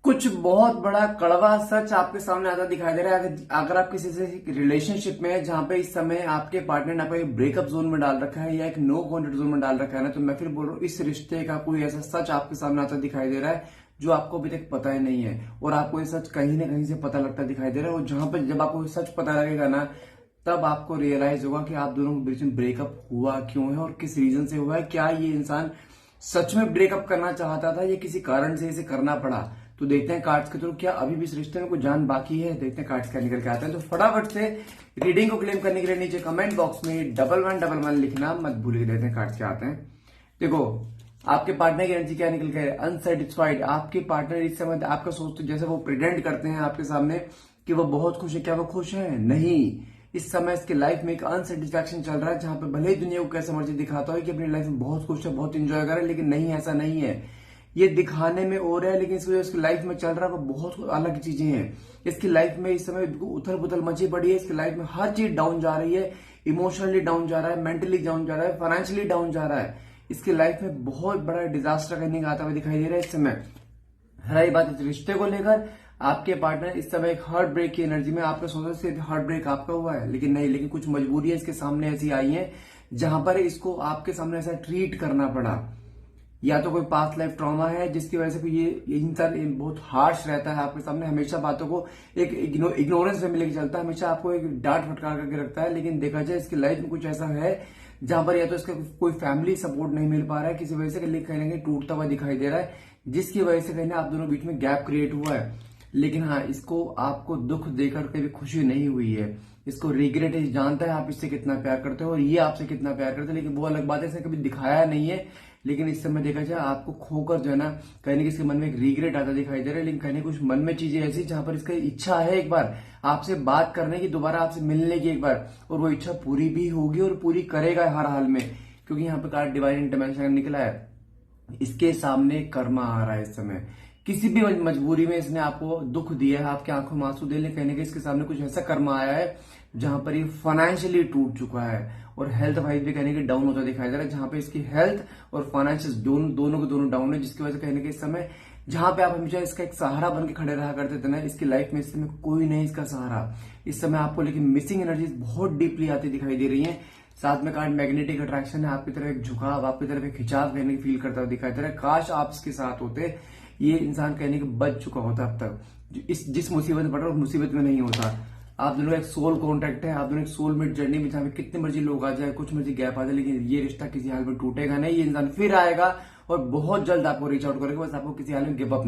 कुछ बहुत बड़ा कड़वा सच आपके सामने आता दिखाई दे रहा है। अगर आप किसी से रिलेशनशिप में है जहां पे इस समय आपके पार्टनर ने आपको एक ब्रेकअप जोन में डाल रखा है या एक नो कॉन्टेक्ट जोन में डाल रखा है ना, तो मैं फिर बोल रहा हूँ इस रिश्ते का कोई ऐसा सच आपके सामने आता दिखाई दे रहा है जो आपको अभी तक पता ही नहीं है, और आपको ये सच कहीं ना कहीं से पता लगता दिखाई दे रहा है। और जहां पर जब आपको सच पता लगेगा ना, तब आपको रियलाइज होगा कि आप दोनों के बीच में ब्रेकअप हुआ क्यों है और किस रीजन से हुआ है। क्या ये इंसान सच में ब्रेकअप करना चाहता था या किसी कारण से इसे करना पड़ा? तो देखते हैं कार्ड्स के थ्रू क्या अभी भी इस रिश्ते में कोई जान बाकी है। देखते हैं कार्ड्स क्या निकल के आते हैं। तो फटाफट से रीडिंग को क्लेम करने के लिए नीचे कमेंट बॉक्स में 1111 लिखना मत भूलिए। देखते हैं कार्ड्स क्या आते हैं। देखो, आपके पार्टनर की एनर्जी क्या निकल के अनसेटिस्फाइड। आपके पार्टनर इस समय आपका सोचते जैसे वो प्रेजेंट करते हैं आपके सामने कि वो बहुत खुश है। क्या वो खुश है? नहीं। इस समय इसके लाइफ में एक अनसेटिस्फैक्शन चल रहा है, जहां पे भले ही दुनिया को कैसे मर्जी दिखाता हो कि अपनी लाइफ में बहुत खुश है, बहुत इंजॉय कर रहा है, लेकिन नहीं, ऐसा नहीं है। ये दिखाने में और है, लेकिन इसकी इसकी लाइफ में चल रहा है वो बहुत अलग चीजें हैं। इसकी लाइफ में इस समय उथल पुथल मची पड़ी है। इसकी लाइफ में हर चीज डाउन जा रही है। इमोशनली डाउन जा रहा है, मेंटली डाउन जा रहा है, फाइनेंशियली डाउन जा रहा है। इसकी लाइफ में बहुत बड़ा डिजास्टर करने का आता हुआ दिखाई दे रहा है इस समय। रही बात इस रिश्ते को लेकर, आपके पार्टनर इस समय एक हार्ट ब्रेक की एनर्जी में, आपका सोचा से हार्ट ब्रेक आपका हुआ है, लेकिन नहीं, लेकिन कुछ मजबूरियां इसके सामने ऐसी आई हैं जहां पर इसको आपके सामने ऐसा ट्रीट करना पड़ा। या तो कोई पास्ट लाइफ ट्रॉमा है जिसकी वजह से ये इंसान बहुत हार्श रहता है आपके सामने, हमेशा बातों को एक इग्नोरेंस में लेके चलता है, हमेशा आपको एक डांट फटकार करके रखता है। लेकिन देखा जाए इसकी लाइफ में कुछ ऐसा है जहां पर या तो इसका कोई फैमिली सपोर्ट नहीं मिल पा रहा है, किसी वजह से कहीं ना कहीं टूटता हुआ दिखाई दे रहा है, जिसकी वजह से कहीं ना आप दोनों बीच में गैप क्रिएट हुआ है। लेकिन हाँ, इसको आपको दुख देकर कभी खुशी नहीं हुई है। इसको रिग्रेट है, जानता है आप इससे कितना प्यार करते हो और ये आपसे कितना प्यार करते हैं, लेकिन वो अलग बात है, इसने कभी दिखाया नहीं है। लेकिन इस समय देखा जाए आपको खोकर जो है ना, कहीं ना इसके मन में एक रिग्रेट आता दिखाई दे रहा है। लेकिन कहीं कुछ मन में चीजें ऐसी जहां पर इसका इच्छा है एक बार आपसे बात करने की, दोबारा आपसे मिलने की एक बार, और वो इच्छा पूरी भी होगी और पूरी करेगा हर हाल में, क्योंकि यहाँ पे कार्ड डिवाइन इंटरवेंशन निकला है। इसके सामने कर्मा आ रहा है इस समय। किसी भी मजबूरी में इसने आपको दुख दिया है, आपकी आंखों में आंसू दे ले, कहने के इसके सामने कुछ ऐसा कर्मा आया है जहां पर ये फाइनेंशियली टूट चुका है और हेल्थ वाइज भी कहने के डाउन होता दिखाई दे रहा है, जहां पे इसकी हेल्थ और फाइनेंशियल दोनों के दोनों डाउन है, जिसकी वजह से कहने के इस समय जहां पे आप हमेशा इसका एक सहारा बन के खड़े रहा करते थे ना, इसकी लाइफ में इस समय कोई नहीं इसका सहारा। इस समय आपको लेकिन मिसिंग एनर्जीज बहुत डीपली आती दिखाई दे रही है। साथ में कार्ड मैग्नेटिक अट्रैक्शन है, आपकी तरफ एक झुकाव, आपकी तरफ एक खिंचाव कहने की फील करता हुआ दिखाई दे रहा है। काश आप इसके साथ होते, ये इंसान कहने के बच चुका होता अब तक। जिस मुसीबत में पड़ रहा है उस मुसीबत में नहीं होता। आप दोनों एक सोल कॉन्ट्रैक्ट है, आप दोनों एक सोलमेट जर्नी में, जहां पे कितने मर्जी लोग आ जाए, कुछ मर्जी गैप आ जाए, लेकिन ये रिश्ता किसी हाल में टूटेगा नहीं। ये इंसान फिर आएगा और बहुत जल्द आपको रीच आउट करेगा, बस आपको किसी हाल में गिव अप नहीं।